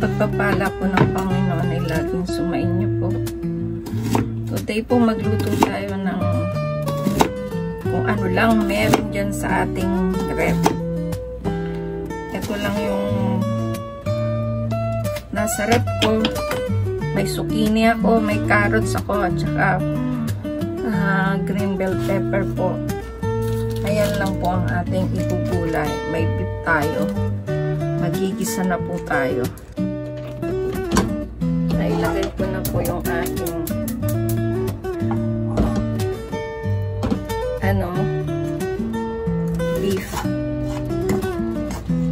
pagpapala po ng Panginoon ay laging sumainyo po. Today po magluto tayo ng kung ano lang meron dyan sa ating ref. Ito lang yung nasa ref ko. May zucchini ako, may carrots ako, at saka green bell pepper po. Ayan lang po ang ating ibubulay. May beef tayo. Magigisa na po tayo. Nailagay ko na po yung ating beef.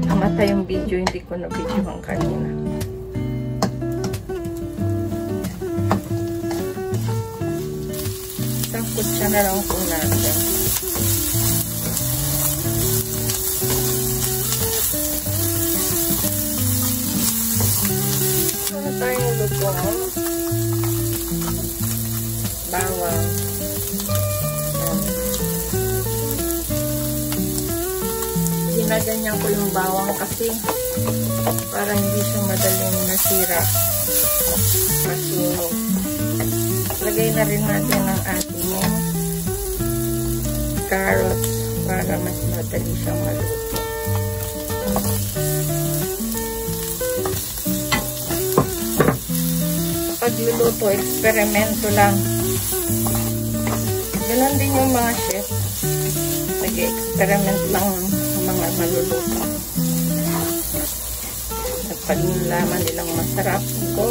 Namatay yung video, hindi ko na video ang kanina. Sangkot siya na lang po natin. Ano tayong lutong? Bawang. Ginaganyan ko yung bawang kasi para hindi siya madaling nasira. Masunog. Lagay na rin natin ang ating carrots para mas madali siyang maluto. Pagluluto, eksperimento lang. Ganon din yung mga chef. Nag-experiment lang mga maluluto. At pag nalaman nilang masarap, go!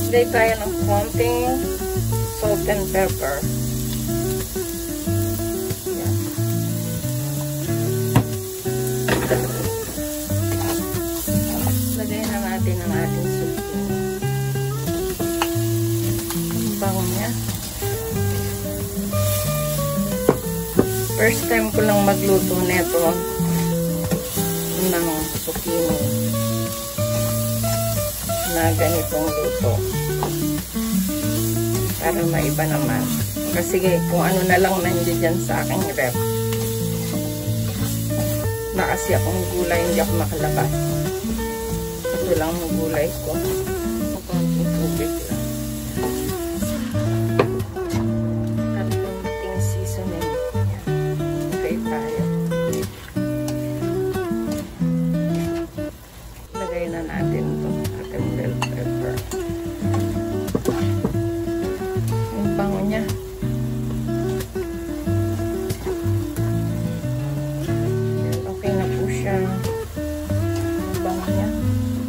Lagay tayo ng konting salt and pepper. Yan. Lagay na natin ang ating zucchini. Ang bango niya. First time ko lang magluto nito ng zucchini na ganitong luto para maiba naman kasi kung ano na lang nandiyan sa aking ref na kasi akong gulay hindi ako makalabas. Ito lang ang gulay ko, konting tubig lang at konting seasoning. Okay tayo. Lagay na natin itong ating bell pepper. Yung bango niya. Okay na po siya. Yung bango niya.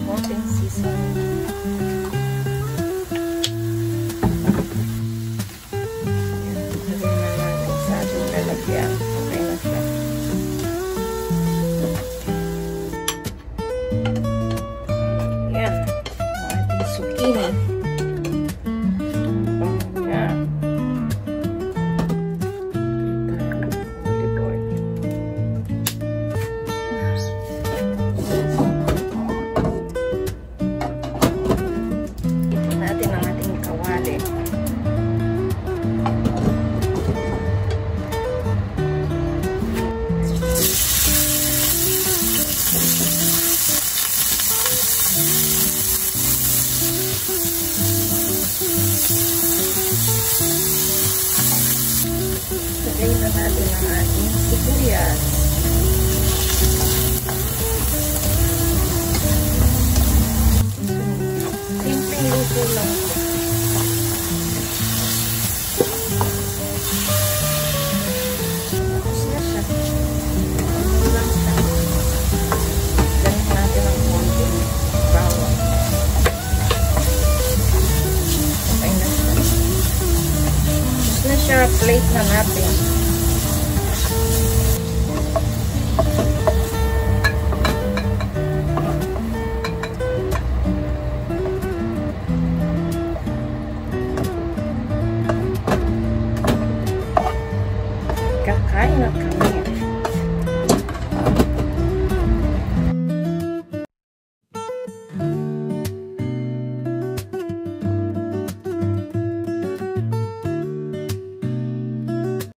Konting seasoning. Lagay na natin sa ating lalagyan. Okay na siya. Yan. Ang ating zucchini. Yan. Olive oil. Ito natin ang ating kawali. Lagay na natin ang ating sibuyas. Simpleng luto lang po. Tapos na siya. Ano lang siya. Ganun natin ang konting bawang. Okay na siya. Tapos na siya. Plate na natin.